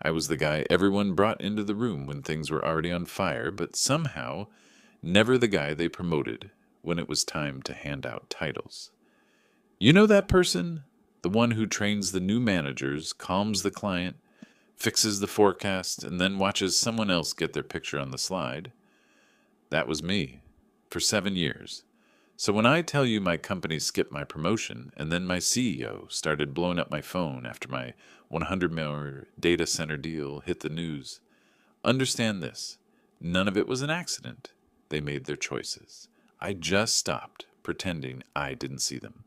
I was the guy everyone brought into the room when things were already on fire, but somehow never the guy they promoted when it was time to hand out titles. You know that person? The one who trains the new managers, calms the client, fixes the forecast, and then watches someone else get their picture on the slide. That was me, for 7 years. So when I tell you my company skipped my promotion, and then my CEO started blowing up my phone after my 100 million data center deal hit the news, understand this. None of it was an accident. They made their choices. I just stopped pretending I didn't see them.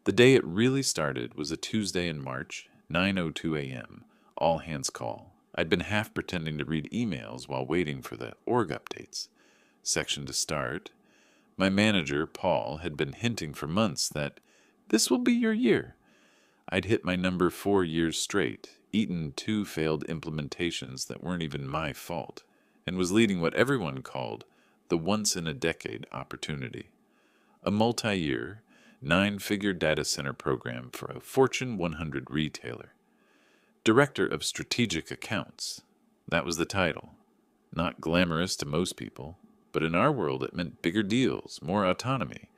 The day it really started was a Tuesday in March, 9:02 a.m., all hands call. I'd been half pretending to read emails while waiting for the org updates section to start. My manager, Paul, had been hinting for months that this will be your year. I'd hit my number 4 years straight, eaten 2 failed implementations that weren't even my fault, and was leading what everyone called the once-in-a-decade opportunity. A multi-year, 9-figure data center program for a Fortune 100 retailer. Director of Strategic Accounts. That was the title. Not glamorous to most people, but in our world it meant bigger deals, more autonomy,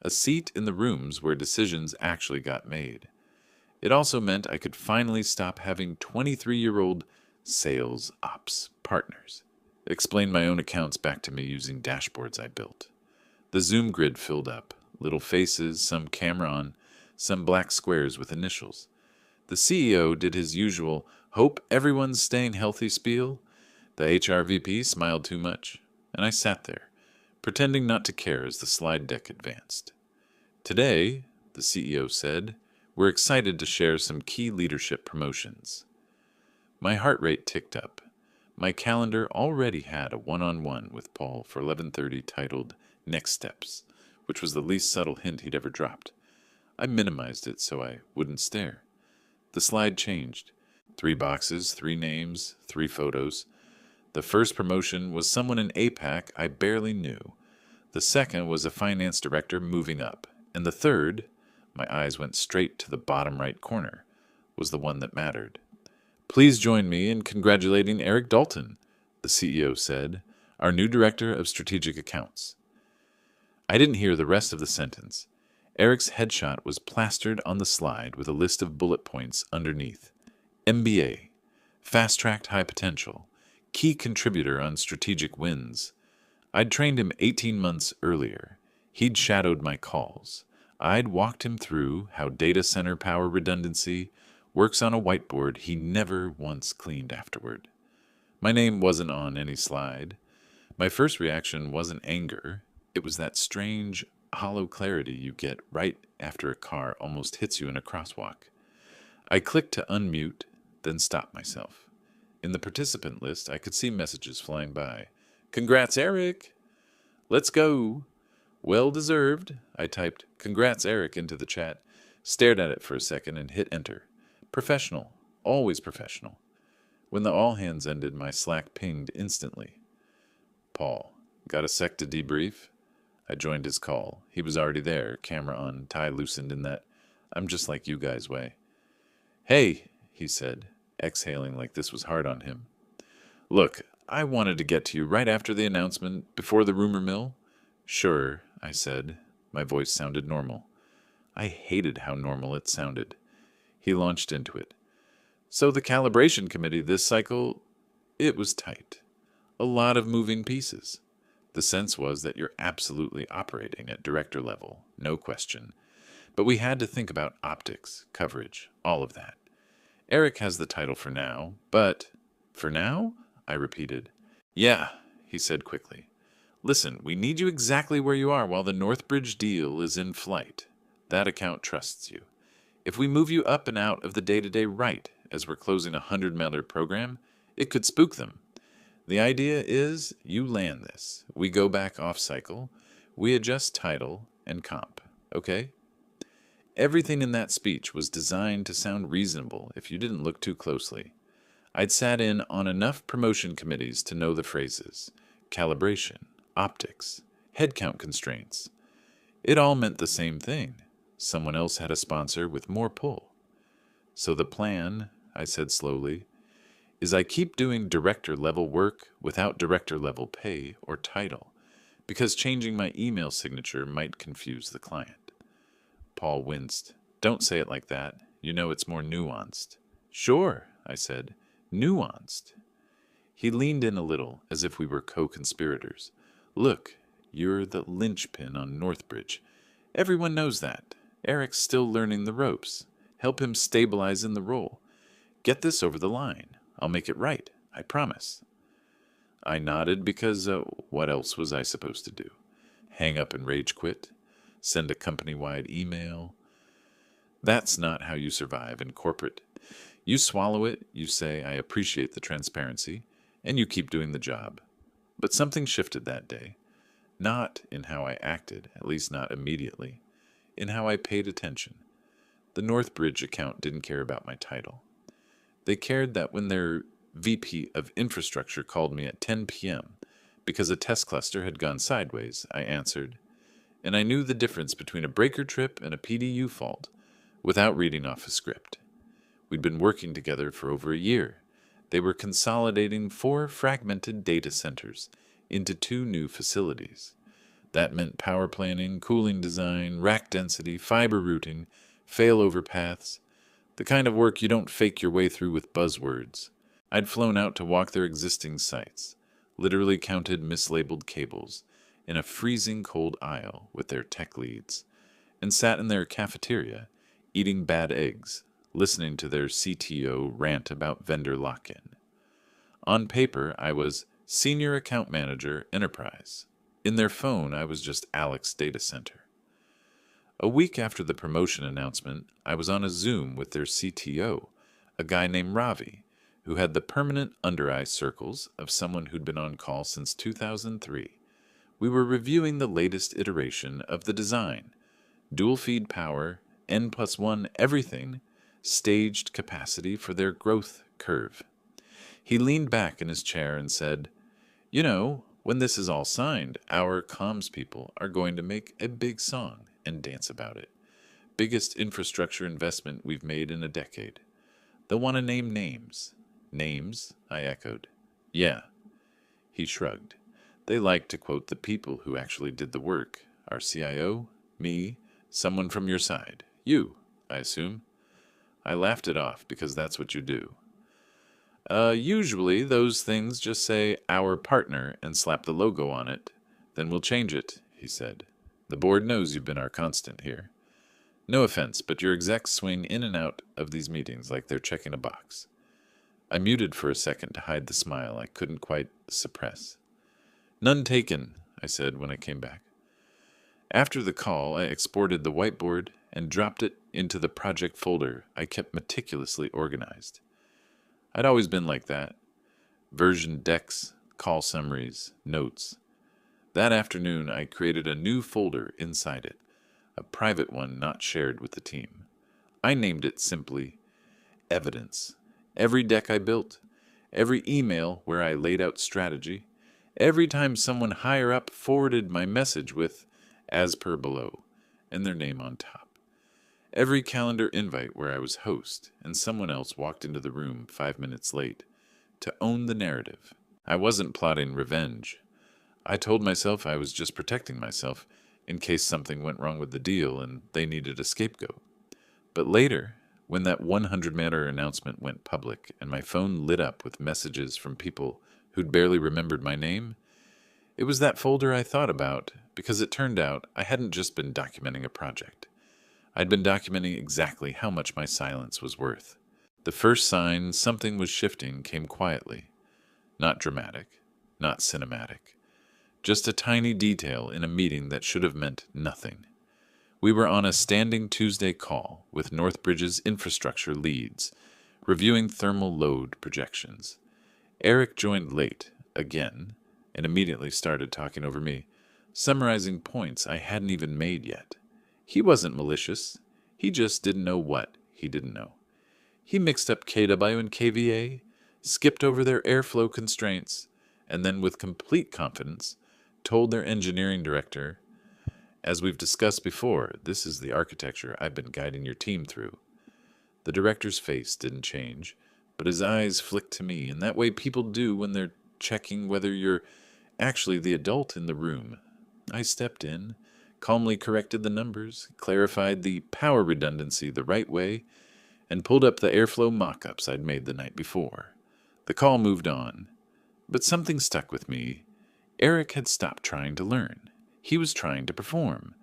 a seat in the rooms where decisions actually got made. It also meant I could finally stop having 23-year-old sales ops partners explain my own accounts back to me using dashboards I built. The Zoom grid filled up, little faces, some camera on, some black squares with initials. The CEO did his usual hope everyone's staying healthy spiel. The HR VP smiled too much, and I sat there, pretending not to care as the slide deck advanced. Today, the CEO said, we're excited to share some key leadership promotions. My heart rate ticked up. My calendar already had a one-on-one with Paul for 11:30 titled Next Steps, which was the least subtle hint he'd ever dropped. I minimized it so I wouldn't stare. The slide changed. 3 boxes, 3 names, 3 photos. The first promotion was someone in APAC I barely knew. The second was a finance director moving up. And the third, my eyes went straight to the bottom right corner, was the one that mattered. Please join me in congratulating Eric Dalton, the CEO said, our new director of strategic accounts. I didn't hear the rest of the sentence. Eric's headshot was plastered on the slide with a list of bullet points underneath. MBA, fast-tracked high potential, key contributor on strategic wins. I'd trained him 18 months earlier. He'd shadowed my calls. I'd walked him through how data center power redundancy works on a whiteboard he never once cleaned afterward. My name wasn't on any slide. My first reaction wasn't anger. It was that strange, hollow clarity you get right after a car almost hits you in a crosswalk. I clicked to unmute, then stopped myself. In the participant list, I could see messages flying by. Congrats, Eric! Let's go! Well deserved. I typed, Congrats, Eric, into the chat, stared at it for a second, and hit enter. Professional. Always professional. When the all hands ended, my Slack pinged instantly. Paul, got a sec to debrief? I joined his call. He was already there, camera on, tie loosened in that I'm just like you guys way. Hey, he said, exhaling like this was hard on him. Look, I wanted to get to you right after the announcement, before the rumor mill. Sure, I said. My voice sounded normal. I hated how normal it sounded. He launched into it. So the calibration committee this cycle, it was tight. A lot of moving pieces. The sense was that you're absolutely operating at director level, no question. But we had to think about optics, coverage, all of that. Eric has the title for now, but... For now? I repeated. Yeah, he said quickly. Listen, we need you exactly where you are while the Northbridge deal is in flight. That account trusts you. If we move you up and out of the day-to-day right as we're closing a $100 program, it could spook them. The idea is you land this. We go back off-cycle. We adjust title and comp. Okay? Everything in that speech was designed to sound reasonable if you didn't look too closely. I'd sat in on enough promotion committees to know the phrases. Calibration, optics, headcount constraints. It all meant the same thing. Someone else had a sponsor with more pull. So the plan, I said slowly, is I keep doing director-level work without director-level pay or title, because changing my email signature might confuse the client. Paul winced. Don't say it like that. You know it's more nuanced. Sure, I said. Nuanced. He leaned in a little, as if we were co-conspirators. Look, you're the linchpin on Northbridge. Everyone knows that. Eric's still learning the ropes. Help him stabilize in the role. Get this over the line. I'll make it right. I promise. I nodded because what else was I supposed to do? Hang up and rage quit? Send a company-wide email? That's not how you survive in corporate. You swallow it, you say, I appreciate the transparency, and you keep doing the job. But something shifted that day. Not in how I acted, at least not immediately. In how I paid attention. The Northbridge account didn't care about my title. They cared that when their VP of infrastructure called me at 10 p.m. because a test cluster had gone sideways, I answered. And I knew the difference between a breaker trip and a PDU fault without reading off a script. We'd been working together for over a year. They were consolidating 4 fragmented data centers into 2 new facilities. That meant power planning, cooling design, rack density, fiber routing, failover paths, the kind of work you don't fake your way through with buzzwords. I'd flown out to walk their existing sites, literally counted mislabeled cables, in a freezing cold aisle with their tech leads, and sat in their cafeteria, eating bad eggs, listening to their CTO rant about vendor lock-in. On paper, I was Senior Account Manager, Enterprise. In their phone, I was just Alex Data Center. A week after the promotion announcement, I was on a Zoom with their CTO, a guy named Ravi, who had the permanent under-eye circles of someone who'd been on call since 2003. We were reviewing the latest iteration of the design, dual feed power, N+1 everything, staged capacity for their growth curve. He leaned back in his chair and said, You know, when this is all signed, our comms people are going to make a big song and dance about it. Biggest infrastructure investment we've made in a decade. They'll want to name names. Names? I echoed. Yeah. He shrugged. They like to quote the people who actually did the work. Our CIO, me, someone from your side. You, I assume. I laughed it off because that's what you do. Usually those things just say our partner and slap the logo on it. Then we'll change it, he said. The board knows you've been our constant here. No offense, but your execs swing in and out of these meetings like they're checking a box. I muted for a second to hide the smile I couldn't quite suppress. None taken, I said when I came back. After the call, I exported the whiteboard and dropped it into the project folder I kept meticulously organized. I'd always been like that. Version decks, call summaries, notes. That afternoon, I created a new folder inside it, a private one not shared with the team. I named it simply Evidence. Every deck I built, every email where I laid out strategy, every time someone higher up forwarded my message with, as per below, and their name on top. Every calendar invite where I was host and someone else walked into the room 5 minutes late to own the narrative. I wasn't plotting revenge. I told myself I was just protecting myself in case something went wrong with the deal and they needed a scapegoat. But later, when that 100-matter announcement went public and my phone lit up with messages from people who'd barely remembered my name, it was that folder I thought about because it turned out I hadn't just been documenting a project. I'd been documenting exactly how much my silence was worth. The first sign something was shifting came quietly. Not dramatic, not cinematic. Just a tiny detail in a meeting that should have meant nothing. We were on a standing Tuesday call with Northbridge's infrastructure leads, reviewing thermal load projections. Eric joined late, again, and immediately started talking over me, summarizing points I hadn't even made yet. He wasn't malicious. He just didn't know what he didn't know. He mixed up KW and KVA, skipped over their airflow constraints, and then with complete confidence told their engineering director, as we've discussed before, this is the architecture I've been guiding your team through. The director's face didn't change, but his eyes flicked to me in that way people do when they're checking whether you're actually the adult in the room. I stepped in, calmly corrected the numbers, clarified the power redundancy the right way, and pulled up the airflow mock-ups I'd made the night before. The call moved on, but something stuck with me. Eric had stopped trying to learn. He was trying to perform,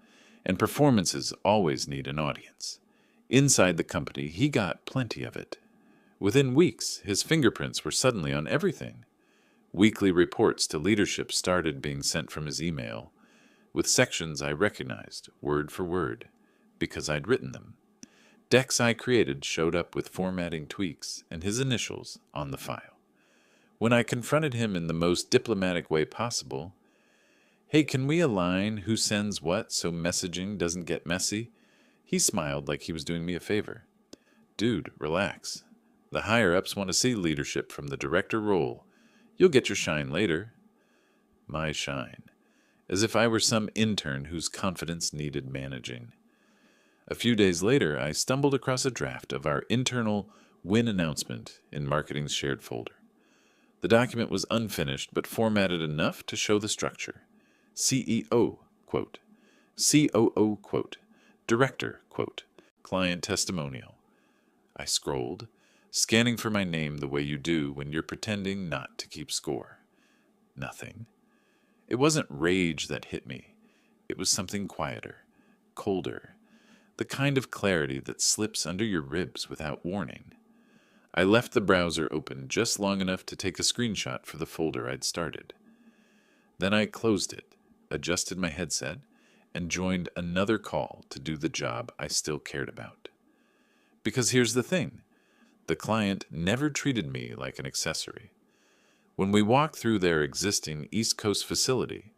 and performances always need an audience. Inside the company, he got plenty of it. Within weeks, his fingerprints were suddenly on everything. Weekly reports to leadership started being sent from his email, with sections I recognized, word for word, because I'd written them. Decks I created showed up with formatting tweaks and his initials on the file. When I confronted him in the most diplomatic way possible, "Hey, can we align who sends what so messaging doesn't get messy?" He smiled like he was doing me a favor. "Dude, relax. The higher-ups want to see leadership from the director role. You'll get your shine later." My shine. As if I were some intern whose confidence needed managing. A few days later, I stumbled across a draft of our internal win announcement in marketing's shared folder. The document was unfinished but formatted enough to show the structure. CEO, quote. COO, quote. Director, quote. Client testimonial. I scrolled, scanning for my name the way you do when you're pretending not to keep score. Nothing. It wasn't rage that hit me. It was something quieter, colder, the kind of clarity that slips under your ribs without warning. I left the browser open just long enough to take a screenshot for the folder I'd started. Then I closed it, adjusted my headset, and joined another call to do the job I still cared about. Because here's the thing. The client never treated me like an accessory. When we walked through their existing East Coast facility,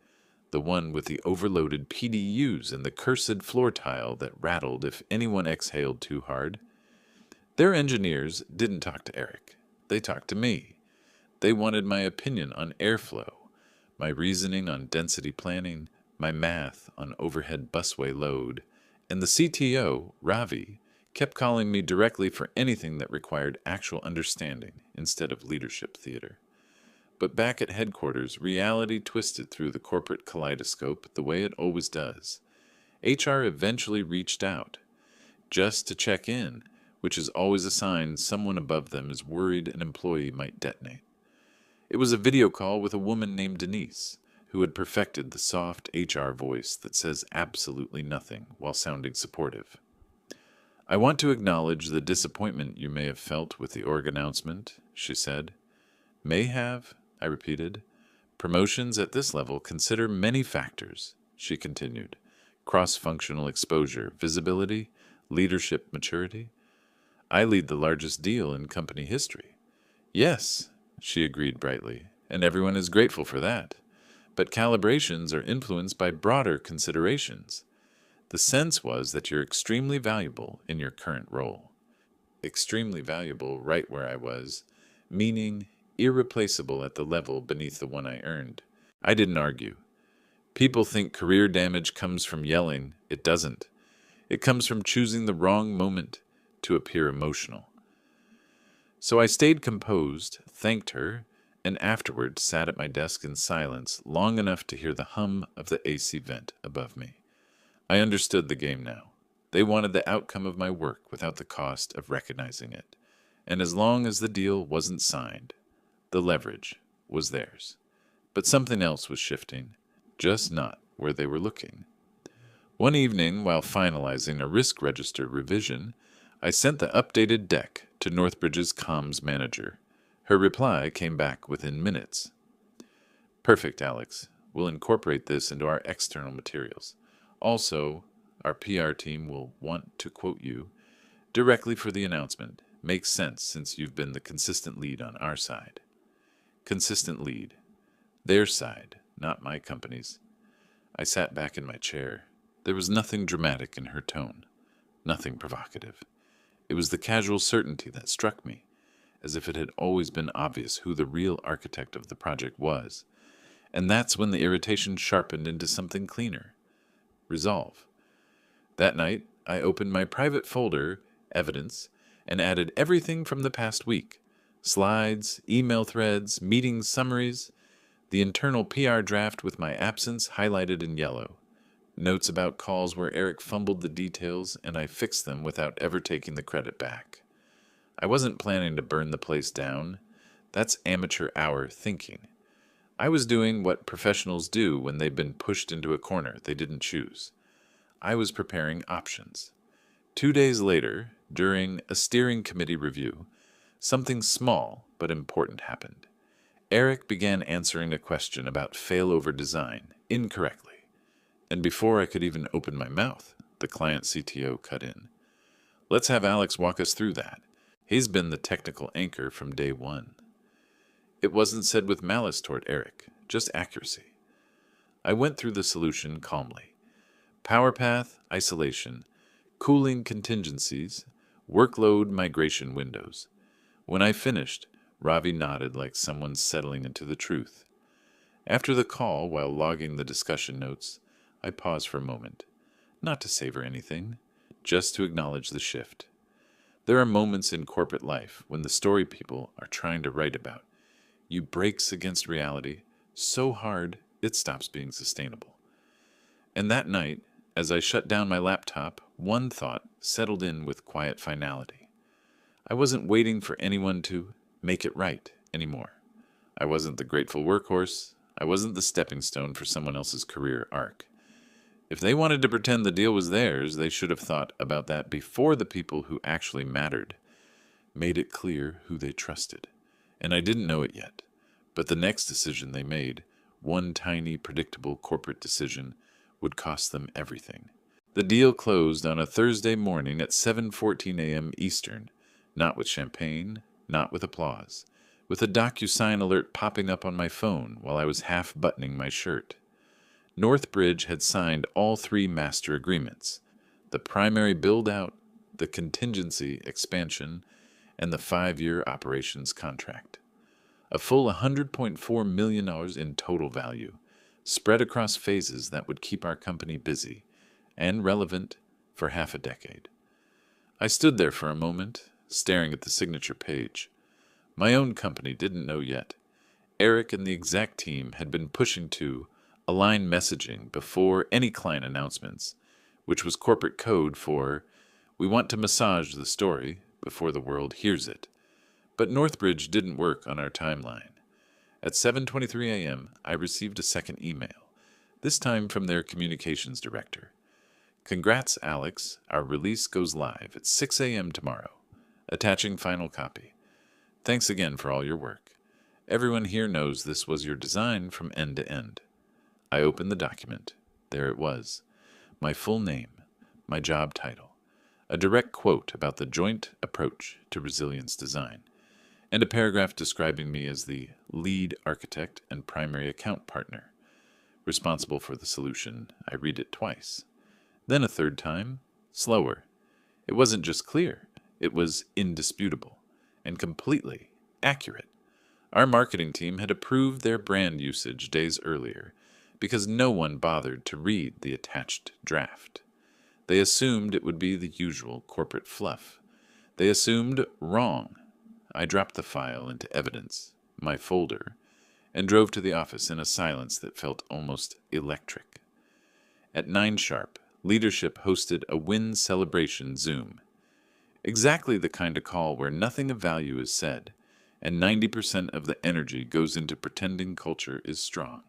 the one with the overloaded PDUs and the cursed floor tile that rattled if anyone exhaled too hard, their engineers didn't talk to Eric. They talked to me. They wanted my opinion on airflow, my reasoning on density planning, my math on overhead busway load, and the CTO, Ravi, kept calling me directly for anything that required actual understanding instead of leadership theater. But back at headquarters, reality twisted through the corporate kaleidoscope the way it always does. HR eventually reached out, just to check in, which is always a sign someone above them is worried an employee might detonate. It was a video call with a woman named Denise, who had perfected the soft HR voice that says absolutely nothing while sounding supportive. "I want to acknowledge the disappointment you may have felt with the org announcement," she said. "May have?" I repeated. "Promotions at this level consider many factors," she continued. "Cross-functional exposure, visibility, leadership maturity. I lead the largest deal in company history." "Yes," she agreed brightly, "and everyone is grateful for that. But calibrations are influenced by broader considerations. The sense was that you're extremely valuable in your current role." Extremely valuable right where I was, meaning irreplaceable at the level beneath the one I earned. I didn't argue. People think career damage comes from yelling. It doesn't. It comes from choosing the wrong moment to appear emotional. So I stayed composed, thanked her, and afterward sat at my desk in silence long enough to hear the hum of the AC vent above me. I understood the game now. They wanted the outcome of my work without the cost of recognizing it. And as long as the deal wasn't signed, the leverage was theirs. But something else was shifting, just not where they were looking. One evening, while finalizing a risk register revision, I sent the updated deck to Northbridge's comms manager. Her reply came back within minutes. "Perfect, Alex. We'll incorporate this into our external materials. Also, our PR team will want to quote you directly for the announcement. Makes sense since you've been the consistent lead on our side." Consistent lead. Their side, not my company's. I sat back in my chair. There was nothing dramatic in her tone, nothing provocative. It was the casual certainty that struck me, as if it had always been obvious who the real architect of the project was. And that's when the irritation sharpened into something cleaner. Resolve. That night, I opened my private folder, Evidence, and added everything from the past week. Slides, email threads, meeting summaries, the internal PR draft with my absence highlighted in yellow. Notes about calls where Eric fumbled the details and I fixed them without ever taking the credit back. I wasn't planning to burn the place down. That's amateur hour thinking. I was doing what professionals do when they've been pushed into a corner they didn't choose. I was preparing options. 2 days later, during a steering committee review, something small but important happened. Eric began answering a question about failover design incorrectly. And before I could even open my mouth, the client CTO cut in. Let's have Alex walk us through that. He's been the technical anchor from day one. It wasn't said with malice toward Eric, just accuracy. I went through the solution calmly. Power path, isolation, cooling contingencies, workload migration windows. When I finished, Ravi nodded like someone settling into the truth. After the call, while logging the discussion notes, I paused for a moment, not to savor anything, just to acknowledge the shift. There are moments in corporate life when the story people are trying to write about you breaks against reality so hard it stops being sustainable. And that night, as I shut down my laptop, one thought settled in with quiet finality. I wasn't waiting for anyone to make it right anymore. I wasn't the grateful workhorse. I wasn't the stepping stone for someone else's career arc. If they wanted to pretend the deal was theirs, they should have thought about that before the people who actually mattered made it clear who they trusted. And I didn't know it yet. But the next decision they made, one tiny, predictable corporate decision, would cost them everything. The deal closed on a Thursday morning at 7:14 a.m. Eastern, not with champagne, not with applause, with a DocuSign alert popping up on my phone while I was half buttoning my shirt. Northbridge had signed all 3 master agreements, the primary build-out, the contingency expansion, and the 5-year operations contract. A full $100.4 million in total value, spread across phases that would keep our company busy and relevant for half a decade. I stood there for a moment, staring at the signature page. My own company didn't know yet. Eric and the exec team had been pushing to align messaging before any client announcements, which was corporate code for, we want to massage the story before the world hears it. But Northbridge didn't work on our timeline. At 7:23 a.m., I received a second email, this time from their communications director. Congrats, Alex. Our release goes live at 6 a.m. tomorrow. Attaching final copy. Thanks again for all your work. Everyone here knows this was your design from end to end. I opened the document. There it was. My full name, my job title, a direct quote about the joint approach to resilience design, and a paragraph describing me as the lead architect and primary account partner, responsible for the solution. I read it twice. Then a third time, slower. It wasn't just clear, it was indisputable and completely accurate. Our marketing team had approved their brand usage days earlier because no one bothered to read the attached draft. They assumed it would be the usual corporate fluff. They assumed wrong. I dropped the file into evidence, my folder, and drove to the office in a silence that felt almost electric. At 9 sharp, leadership hosted a win celebration Zoom. Exactly the kind of call where nothing of value is said, and 90% of the energy goes into pretending culture is strong.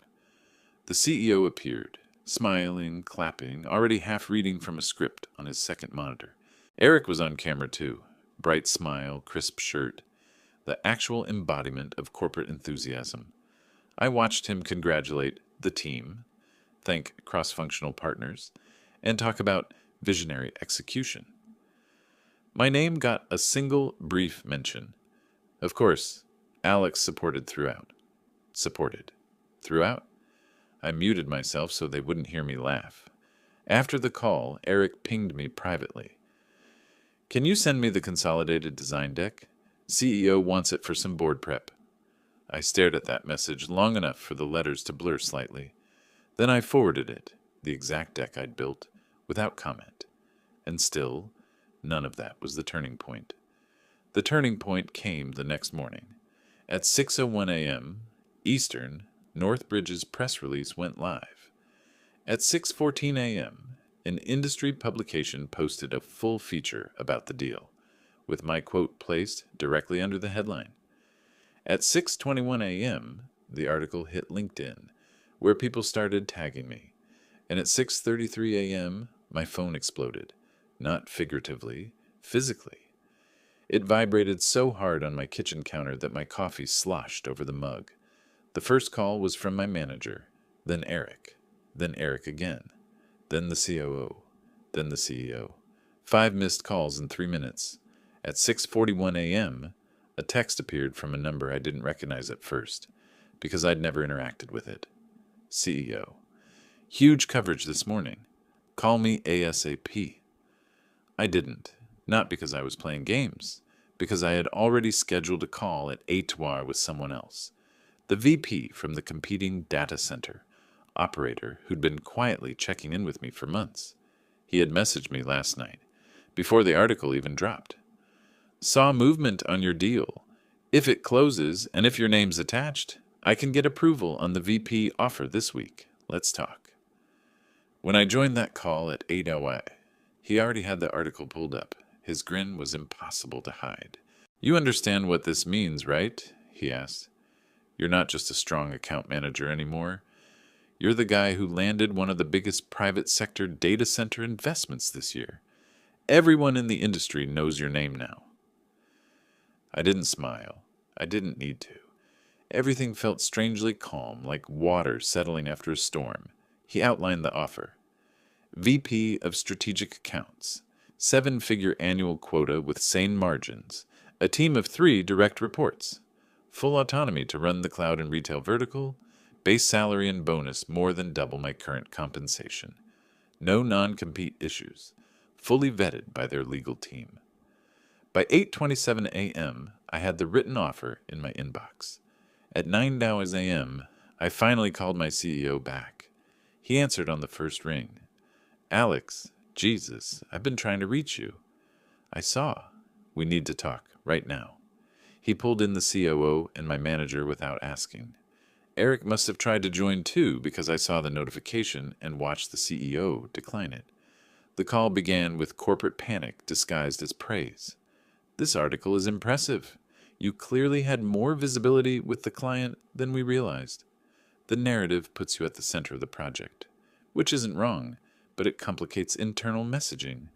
The CEO appeared, smiling, clapping, already half reading from a script on his second monitor. Eric was on camera too. Bright smile, crisp shirt, the actual embodiment of corporate enthusiasm. I watched him congratulate the team, thank cross-functional partners, and talk about visionary execution. My name got a single brief mention. Of course, Alex supported throughout. Supported. Throughout? I muted myself so they wouldn't hear me laugh. After the call, Eric pinged me privately. Can you send me the consolidated design deck? CEO wants it for some board prep. I stared at that message long enough for the letters to blur slightly. Then I forwarded it, the exact deck I'd built, without comment. And still, none of that was the turning point. The turning point came the next morning. At 6:01 a.m. Eastern, Northbridge's press release went live. At 6:14 a.m., an industry publication posted a full feature about the deal, with my quote placed directly under the headline. At 6:21 a.m., the article hit LinkedIn, where people started tagging me. And at 6:33 a.m., my phone exploded, not figuratively, physically. It vibrated so hard on my kitchen counter that my coffee sloshed over the mug. The first call was from my manager, then Eric again, then the COO, then the CEO. 5 missed calls in 3 minutes. At 6:41 a.m., a text appeared from a number I didn't recognize at first, because I'd never interacted with it. CEO. Huge coverage this morning. Call me ASAP. I didn't. Not because I was playing games, because I had already scheduled a call at 8 with someone else. The VP from the competing data center, operator who'd been quietly checking in with me for months. He had messaged me last night, before the article even dropped. Saw movement on your deal. If it closes, and if your name's attached, I can get approval on the VP offer this week. Let's talk. When I joined that call at 8:00, he already had the article pulled up. His grin was impossible to hide. You understand what this means, right? He asked. You're not just a strong account manager anymore. You're the guy who landed one of the biggest private sector data center investments this year. Everyone in the industry knows your name now. I didn't smile. I didn't need to. Everything felt strangely calm, like water settling after a storm. He outlined the offer. VP of Strategic Accounts, 7-figure annual quota with sane margins, a team of 3 direct reports, full autonomy to run the cloud and retail vertical, base salary and bonus more than double my current compensation. No non-compete issues, fully vetted by their legal team. By 8:27 a.m., I had the written offer in my inbox. At 9:00 a.m., I finally called my CEO back. He answered on the first ring. Alex, Jesus, I've been trying to reach you. I saw. We need to talk, right now. He pulled in the COO and my manager without asking. Eric must have tried to join too because I saw the notification and watched the CEO decline it. The call began with corporate panic disguised as praise. This article is impressive. You clearly had more visibility with the client than we realized. The narrative puts you at the center of the project, which isn't wrong, but it complicates internal messaging.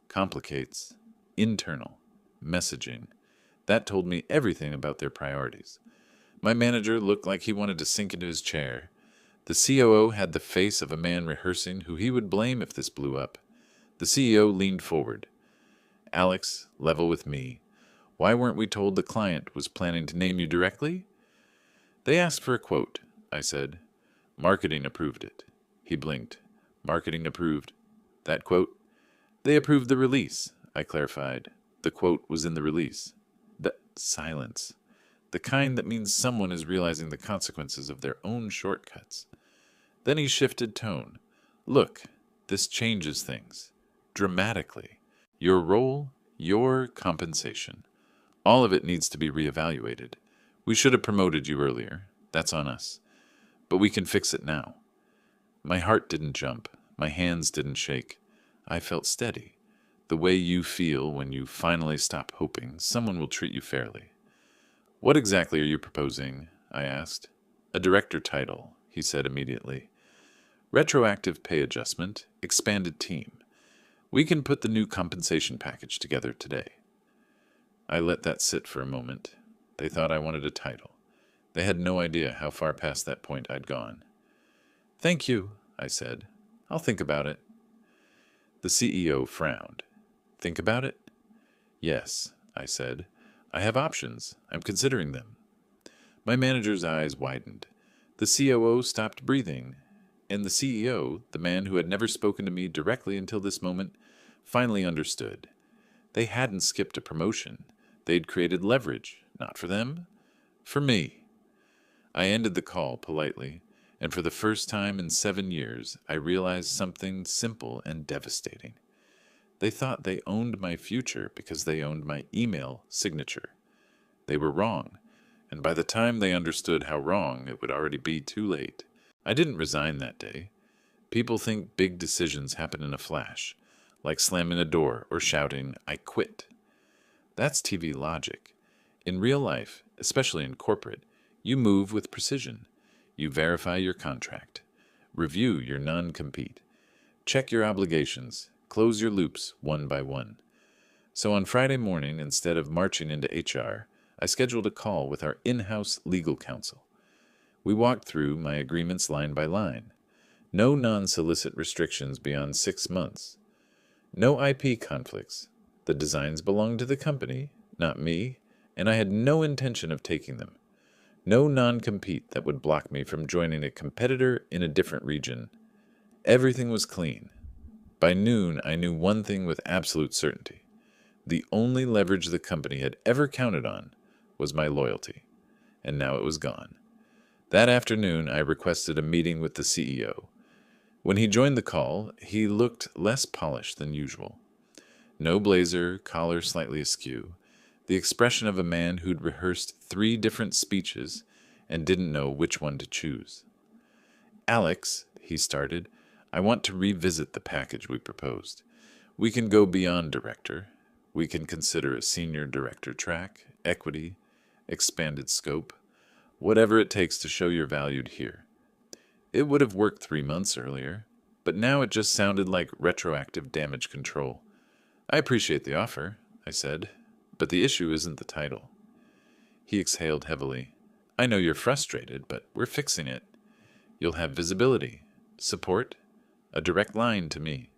Complicates internal messaging. That told me everything about their priorities. My manager looked like he wanted to sink into his chair. The COO had the face of a man rehearsing who he would blame if this blew up. The CEO leaned forward. Alex, level with me. Why weren't we told the client was planning to name you directly? They asked for a quote, I said. Marketing approved it. He blinked. Marketing approved. That quote? They approved the release, I clarified. The quote was in the release. The silence. The kind that means someone is realizing the consequences of their own shortcuts. Then he shifted tone. Look, this changes things. Dramatically. Your role, your compensation. All of it needs to be reevaluated. We should have promoted you earlier. That's on us. But we can fix it now. My heart didn't jump. My hands didn't shake. I felt steady. The way you feel when you finally stop hoping someone will treat you fairly. What exactly are you proposing? I asked. A director title, he said immediately. Retroactive pay adjustment, expanded team. We can put the new compensation package together today. I let that sit for a moment. They thought I wanted a title. They had no idea how far past that point I'd gone. Thank you, I said. I'll think about it. The CEO frowned. Think about it? Yes, I said. I have options. I'm considering them. My manager's eyes widened. The COO stopped breathing, and the CEO, the man who had never spoken to me directly until this moment, finally understood. They hadn't skipped a promotion. They'd created leverage, not for them, for me. I ended the call politely, and for the first time in 7 years, I realized something simple and devastating. They thought they owned my future because they owned my email signature. They were wrong, and by the time they understood how wrong, it would already be too late. I didn't resign that day. People think big decisions happen in a flash, like slamming a door or shouting, "I quit." That's TV logic. In real life, especially in corporate, you move with precision. You verify your contract, review your non-compete, check your obligations, close your loops one by one. So on Friday morning, instead of marching into HR, I scheduled a call with our in-house legal counsel. We walked through my agreements line by line. No non-solicit restrictions beyond 6 months. No IP conflicts. The designs belonged to the company, not me, and I had no intention of taking them. No non-compete that would block me from joining a competitor in a different region. Everything was clean. By noon, I knew one thing with absolute certainty. The only leverage the company had ever counted on was my loyalty, and now it was gone. That afternoon, I requested a meeting with the CEO. When he joined the call, he looked less polished than usual. No blazer, collar slightly askew, the expression of a man who'd rehearsed 3 different speeches and didn't know which one to choose. "Alex," he started, "I want to revisit the package we proposed. We can go beyond director. We can consider a senior director track, equity, expanded scope, whatever it takes to show you're valued here." It would have worked 3 months earlier, but now it just sounded like retroactive damage control. "I appreciate the offer," I said, "but the issue isn't the title." He exhaled heavily. "I know you're frustrated, but we're fixing it. You'll have visibility, support, a direct line to me."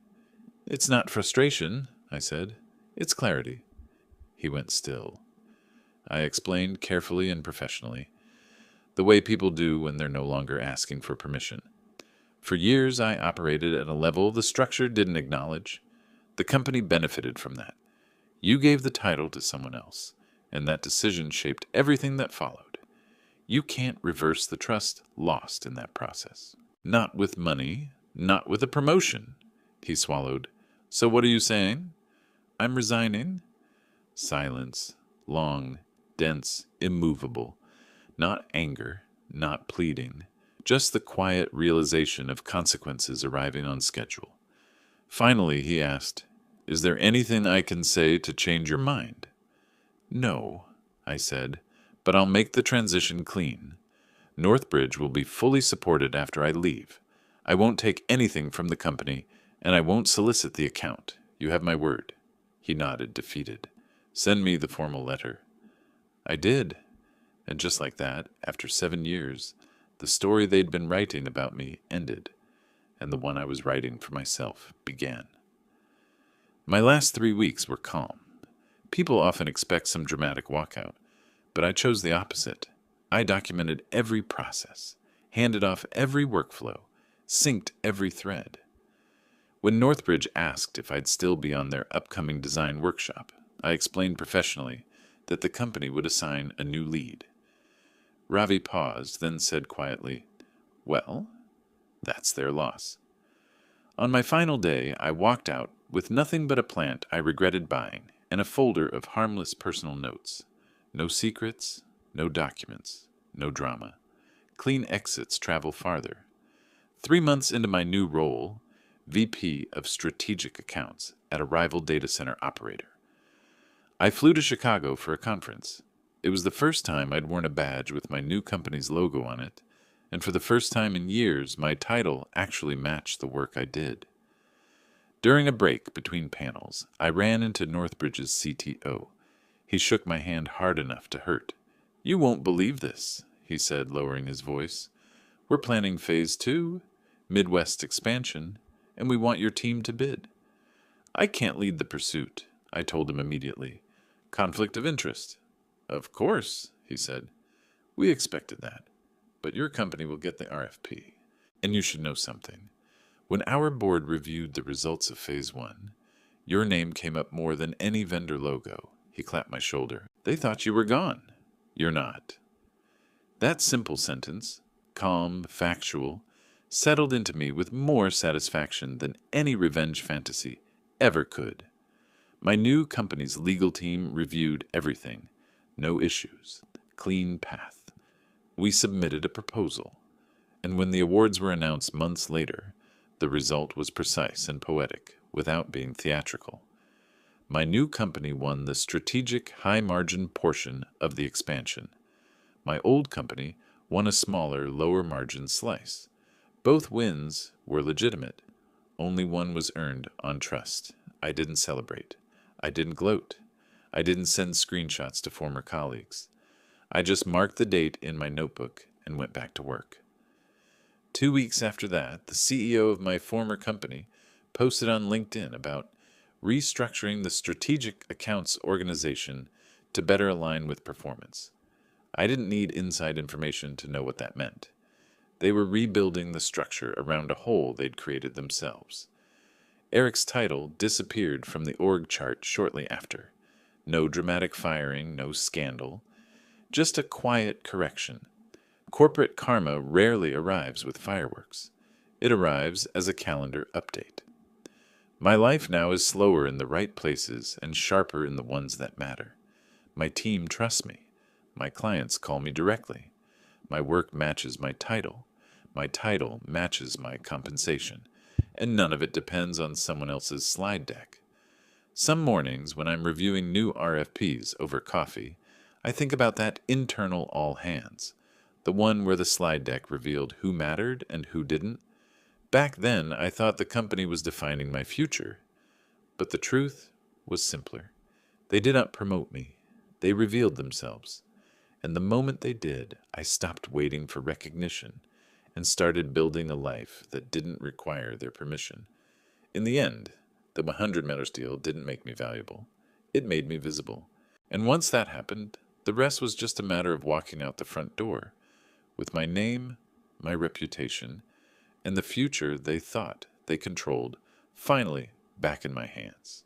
"It's not frustration," I said. "It's clarity." He went still. I explained carefully and professionally, the way people do when they're no longer asking for permission. For years, I operated at a level the structure didn't acknowledge. The company benefited from that. You gave the title to someone else, and that decision shaped everything that followed. You can't reverse the trust lost in that process. "Not with money, not with a promotion," he swallowed. "So what are you saying?" "I'm resigning." Silence, long, dense, immovable. Not anger, not pleading, just the quiet realization of consequences arriving on schedule. Finally, he asked, "Is there anything I can say to change your mind?" "No," I said, "but I'll make the transition clean. Northbridge will be fully supported after I leave. I won't take anything from the company, and I won't solicit the account. You have my word." He nodded, defeated. "Send me the formal letter." I did. And just like that, after 7 years, the story they'd been writing about me ended, and the one I was writing for myself began. My last 3 weeks were calm. People often expect some dramatic walkout, but I chose the opposite. I documented every process, handed off every workflow, synced every thread. When Northbridge asked if I'd still be on their upcoming design workshop, I explained professionally that the company would assign a new lead. Ravi paused, then said quietly, "Well, that's their loss." On my final day, I walked out with nothing but a plant I regretted buying and a folder of harmless personal notes. No secrets, no documents, no drama. Clean exits travel farther. 3 months into my new role, VP of Strategic Accounts at a rival data center operator, I flew to Chicago for a conference. It was the first time I'd worn a badge with my new company's logo on it, and for the first time in years, my title actually matched the work I did. During a break between panels, I ran into Northbridge's CTO. He shook my hand hard enough to hurt. "You won't believe this," he said, lowering his voice. "We're planning Phase 2, Midwest expansion, and we want your team to bid." "I can't lead the pursuit," I told him immediately. "Conflict of interest." "Of course," he said. "We expected that. But your company will get the RFP. And you should know something. When our board reviewed the results of Phase 1, your name came up more than any vendor logo." He clapped my shoulder. "They thought you were gone. You're not." That simple sentence, calm, factual, settled into me with more satisfaction than any revenge fantasy ever could. My new company's legal team reviewed everything. No issues. Clean path. We submitted a proposal. And when the awards were announced months later, the result was precise and poetic, without being theatrical. My new company won the strategic high-margin portion of the expansion. My old company won a smaller, lower-margin slice. Both wins were legitimate. Only one was earned on trust. I didn't celebrate. I didn't gloat. I didn't send screenshots to former colleagues. I just marked the date in my notebook and went back to work. 2 weeks after that, the CEO of my former company posted on LinkedIn about restructuring the strategic accounts organization to better align with performance. I didn't need inside information to know what that meant. They were rebuilding the structure around a hole they'd created themselves. Eric's title disappeared from the org chart shortly after. No dramatic firing, no scandal, just a quiet correction. Corporate karma rarely arrives with fireworks. It arrives as a calendar update. My life now is slower in the right places and sharper in the ones that matter. My team trusts me. My clients call me directly. My work matches my title. My title matches my compensation. And none of it depends on someone else's slide deck. Some mornings, when I'm reviewing new RFPs over coffee, I think about that internal all hands, the one where the slide deck revealed who mattered and who didn't. Back then, I thought the company was defining my future. But the truth was simpler. They did not promote me. They revealed themselves. And the moment they did, I stopped waiting for recognition and started building a life that didn't require their permission. In the end, the $100 deal didn't make me valuable. It made me visible. And once that happened, the rest was just a matter of walking out the front door, with my name, my reputation, and the future they thought they controlled finally back in my hands.